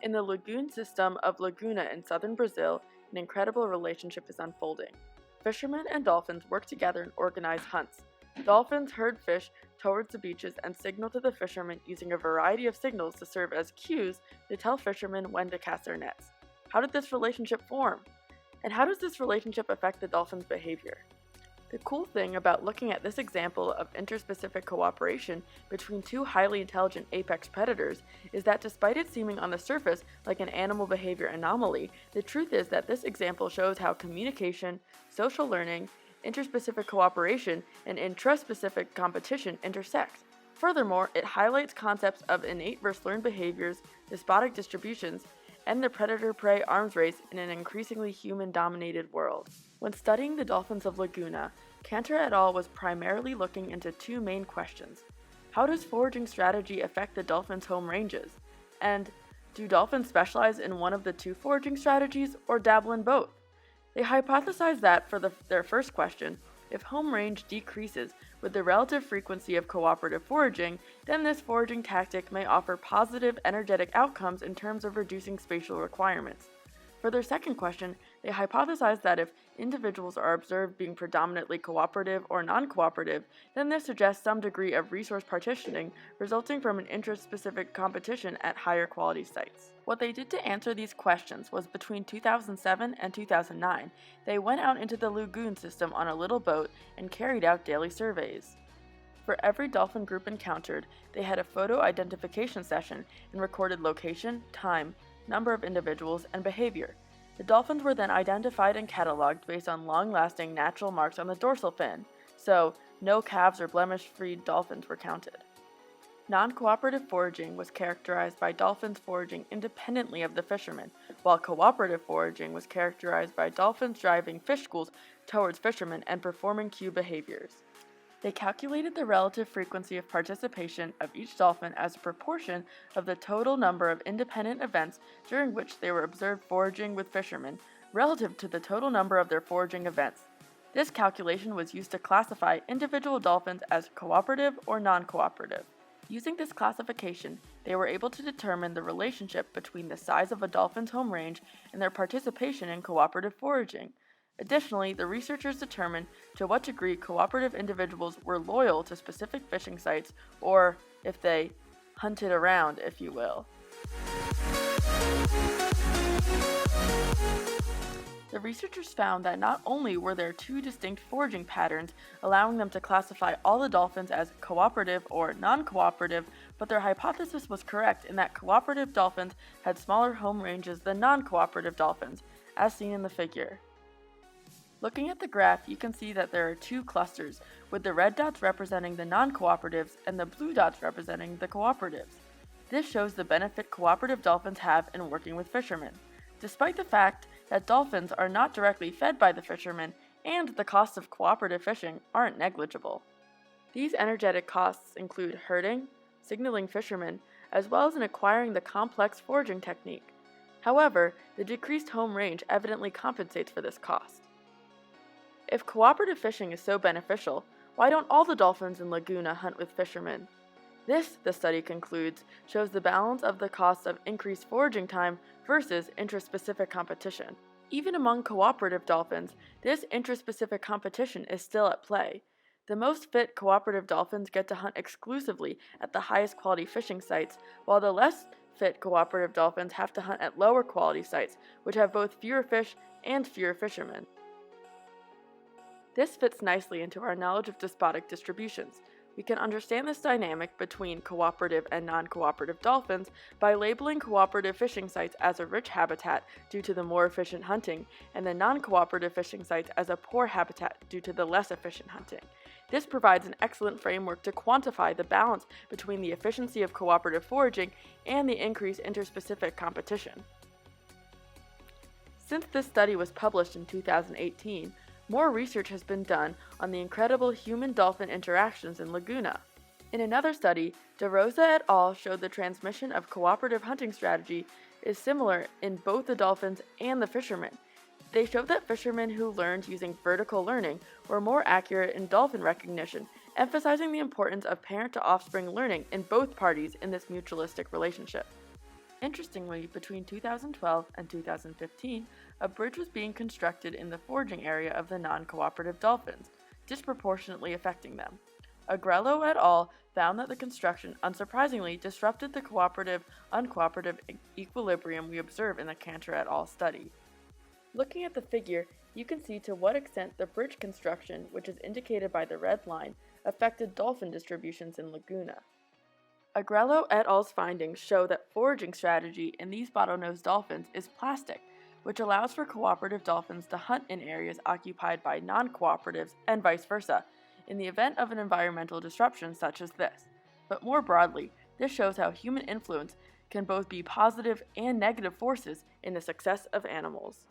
In the lagoon system of Laguna in southern Brazil, an incredible relationship is unfolding. Fishermen and dolphins work together in organized hunts. Dolphins herd fish towards the beaches and signal to the fishermen using a variety of signals to serve as cues to tell fishermen when to cast their nets. How did this relationship form? And how does this relationship affect the dolphin's behavior? The cool thing about looking at this example of interspecific cooperation between two highly intelligent apex predators is that despite it seeming on the surface like an animal behavior anomaly, the truth is that this example shows how communication, social learning, interspecific cooperation, and intraspecific competition intersect. Furthermore, it highlights concepts of innate versus learned behaviors, despotic distributions, and the predator-prey arms race in an increasingly human-dominated world. When studying the dolphins of Laguna, Cantor et al. Was primarily looking into two main questions. How does foraging strategy affect the dolphins' home ranges? And do dolphins specialize in one of the two foraging strategies or dabble in both? They hypothesized that for their first question, if home range decreases with the relative frequency of cooperative foraging, then this foraging tactic may offer positive energetic outcomes in terms of reducing spatial requirements. For their second question, they hypothesized that if individuals are observed being predominantly cooperative or non-cooperative, then this suggests some degree of resource partitioning resulting from an interest-specific competition at higher quality sites. What they did to answer these questions was between 2007 and 2009, they went out into the lagoon system on a little boat and carried out daily surveys. For every dolphin group encountered, they had a photo identification session and recorded location, time, number of individuals, and behavior. The dolphins were then identified and cataloged based on long-lasting natural marks on the dorsal fin, so no calves or blemish-free dolphins were counted. Non-cooperative foraging was characterized by dolphins foraging independently of the fishermen, while cooperative foraging was characterized by dolphins driving fish schools towards fishermen and performing cue behaviors. They calculated the relative frequency of participation of each dolphin as a proportion of the total number of independent events during which they were observed foraging with fishermen, relative to the total number of their foraging events. This calculation was used to classify individual dolphins as cooperative or non-cooperative. Using this classification, they were able to determine the relationship between the size of a dolphin's home range and their participation in cooperative foraging. Additionally, the researchers determined to what degree cooperative individuals were loyal to specific fishing sites, or if they hunted around, if you will. The researchers found that not only were there two distinct foraging patterns, allowing them to classify all the dolphins as cooperative or non-cooperative, but their hypothesis was correct in that cooperative dolphins had smaller home ranges than non-cooperative dolphins, as seen in the figure. Looking at the graph, you can see that there are two clusters, with the red dots representing the non-cooperatives and the blue dots representing the cooperatives. This shows the benefit cooperative dolphins have in working with fishermen, despite the fact that dolphins are not directly fed by the fishermen and the costs of cooperative fishing aren't negligible. These energetic costs include herding, signaling fishermen, as well as in acquiring the complex foraging technique. However, the decreased home range evidently compensates for this cost. If cooperative fishing is so beneficial, why don't all the dolphins in Laguna hunt with fishermen? This, the study concludes, shows the balance of the costs of increased foraging time versus intraspecific competition. Even among cooperative dolphins, this intraspecific competition is still at play. The most fit cooperative dolphins get to hunt exclusively at the highest quality fishing sites, while the less fit cooperative dolphins have to hunt at lower quality sites, which have both fewer fish and fewer fishermen. This fits nicely into our knowledge of despotic distributions. We can understand this dynamic between cooperative and non-cooperative dolphins by labeling cooperative fishing sites as a rich habitat due to the more efficient hunting, and the non-cooperative fishing sites as a poor habitat due to the less efficient hunting. This provides an excellent framework to quantify the balance between the efficiency of cooperative foraging and the increased interspecific competition. Since this study was published in 2018, more research has been done on the incredible human-dolphin interactions in Laguna. In another study, De Rosa et al. Showed the transmission of cooperative hunting strategy is similar in both the dolphins and the fishermen. They showed that fishermen who learned using vertical learning were more accurate in dolphin recognition, emphasizing the importance of parent-to-offspring learning in both parties in this mutualistic relationship. Interestingly, between 2012 and 2015, a bridge was being constructed in the foraging area of the non-cooperative dolphins, disproportionately affecting them. Agrello et al. Found that the construction, unsurprisingly, disrupted the cooperative-uncooperative equilibrium we observe in the Cantor et al. Study. Looking at the figure, you can see to what extent the bridge construction, which is indicated by the red line, affected dolphin distributions in Laguna. Agrello et al.'s findings show that foraging strategy in these bottlenose dolphins is plastic, which allows for cooperative dolphins to hunt in areas occupied by non-cooperatives and vice versa, in the event of an environmental disruption such as this. But more broadly, this shows how human influence can both be positive and negative forces in the success of animals.